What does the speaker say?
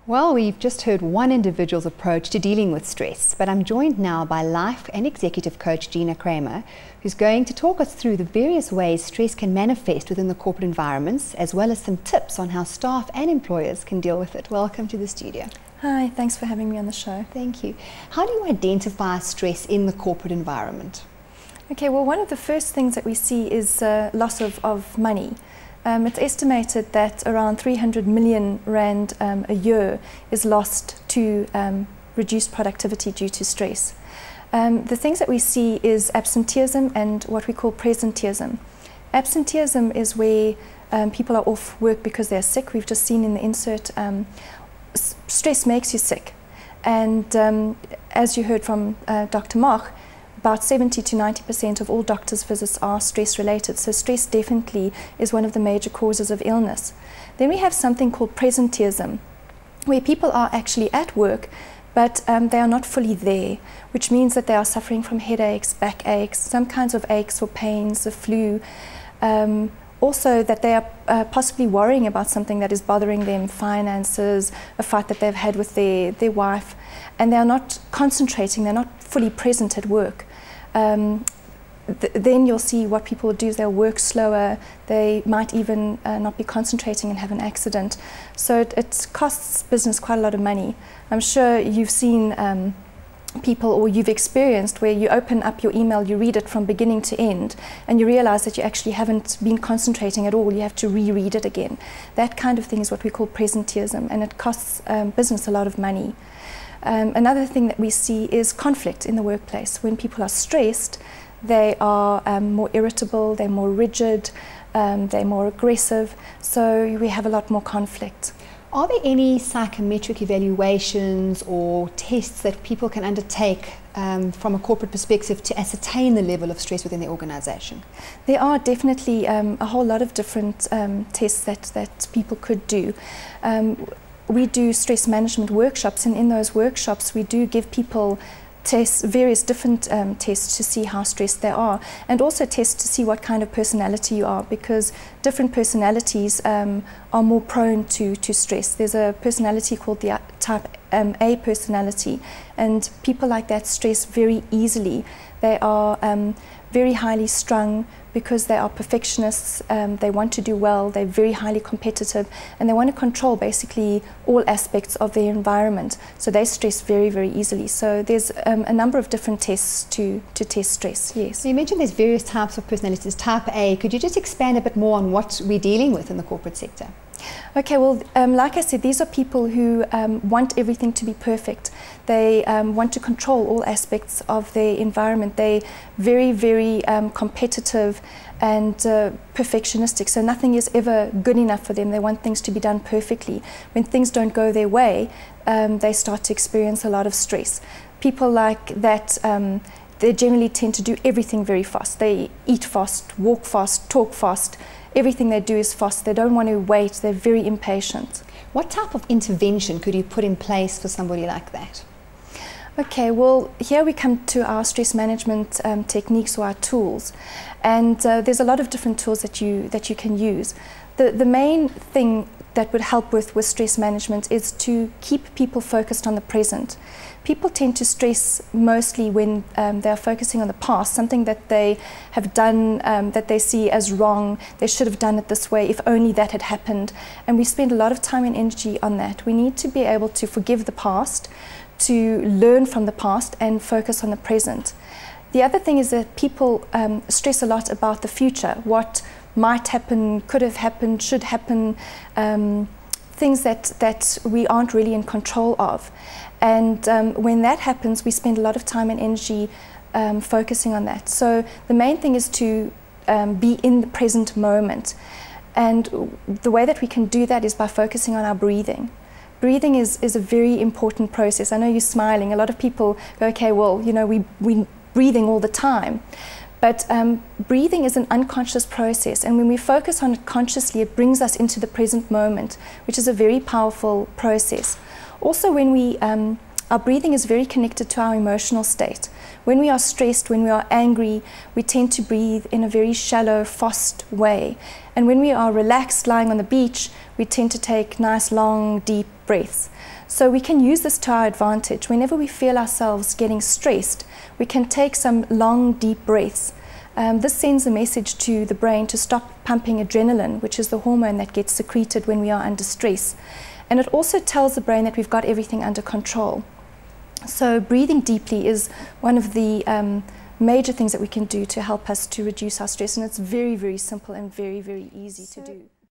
Well, we've just heard one individual's approach to dealing with stress, but I'm joined now by life and executive coach Dina Cramer, who's going to talk us through the various ways stress can manifest within the corporate environments, as well as some tips on how staff and employers can deal with it. Welcome to the studio. Hi, thanks for having me on the show. Thank you. How do you identify stress in the corporate environment? Okay, well, one of the first things that we see is loss of money. It's estimated that around 300 million rand a year is lost to reduced productivity due to stress. The things that we see is absenteeism and what we call presenteeism. Absenteeism is where people are off work because they're sick. We've just seen in the insert, stress makes you sick. And as you heard from Dr. Mach, about 70 to 90% of all doctors' visits are stress related. So stress definitely is one of the major causes of illness. Then we have something called presenteeism, where people are actually at work, but they are not fully there, which means that they are suffering from headaches, backaches, some kinds of aches or pains, the flu. Also that they are possibly worrying about something that is bothering them, finances, a fight that they've had with their wife, and they are not concentrating, they're not fully present at work. Then you'll see what people will do is they'll work slower, they might even not be concentrating and have an accident. So it costs business quite a lot of money. I'm sure you've seen people, or you've experienced, where you open up your email, you read it from beginning to end, and you realize that you actually haven't been concentrating at all. You have to reread it again. That kind of thing is what we call presenteeism, and it costs business a lot of money. Another thing that we see is conflict in the workplace. When people are stressed, they are more irritable, they're more rigid, they're more aggressive, so we have a lot more conflict. Are there any psychometric evaluations or tests that people can undertake from a corporate perspective to ascertain the level of stress within the organisation? There are definitely a whole lot of different tests that people could do. We do stress management workshops, and in those workshops we do give people tests, various different tests to see how stressed they are, and also tests to see what kind of personality you are, because different personalities are more prone to stress. There's a personality called the type A personality, and people like that stress very easily. They are very highly strung because they are perfectionists, they want to do well, they're very highly competitive, and they want to control basically all aspects of their environment. So they stress very, very easily. So there's a number of different tests to test stress, yes. So you mentioned there's various types of personalities. Type A, could you just expand a bit more on what we're dealing with in the corporate sector? Okay, well, like I said, these are people who want everything to be perfect. They want to control all aspects of their environment. They're very, very competitive and perfectionistic, so nothing is ever good enough for them. They want things to be done perfectly. When things don't go their way, they start to experience a lot of stress. People like that, they generally tend to do everything very fast. They eat fast, walk fast, talk fast. Everything they do is fast. They don't want to wait. They're very impatient. What type of intervention could you put in place for somebody like that? Okay, well, here we come to our stress management techniques, or our tools, and there's a lot of different tools that you can use. The main thing that would help with stress management is to keep people focused on the present. People tend to stress mostly when they're focusing on the past, something that they have done that they see as wrong. They should have done it this way, if only that had happened. And we spend a lot of time and energy on that. We need to be able to forgive the past, to learn from the past, and focus on the present. The other thing is that people stress a lot about the future, what might happen, could have happened, should happen, things that we aren't really in control of. And when that happens, we spend a lot of time and energy focusing on that. So the main thing is to be in the present moment. And the way that we can do that is by focusing on our breathing. Breathing is a very important process. I know you're smiling. A lot of people go, okay, well, you know, we're breathing all the time. But breathing is an unconscious process, and when we focus on it consciously, it brings us into the present moment, which is a very powerful process. Also, when our breathing is very connected to our emotional state. When we are stressed, when we are angry, we tend to breathe in a very shallow, fast way. And when we are relaxed, lying on the beach, we tend to take nice, long, deep breaths. So we can use this to our advantage. Whenever we feel ourselves getting stressed, we can take some long, deep breaths. This sends a message to the brain to stop pumping adrenaline, which is the hormone that gets secreted when we are under stress. And it also tells the brain that we've got everything under control. So breathing deeply is one of the major things that we can do to help us to reduce our stress, and it's very, very simple and very, very easy to do.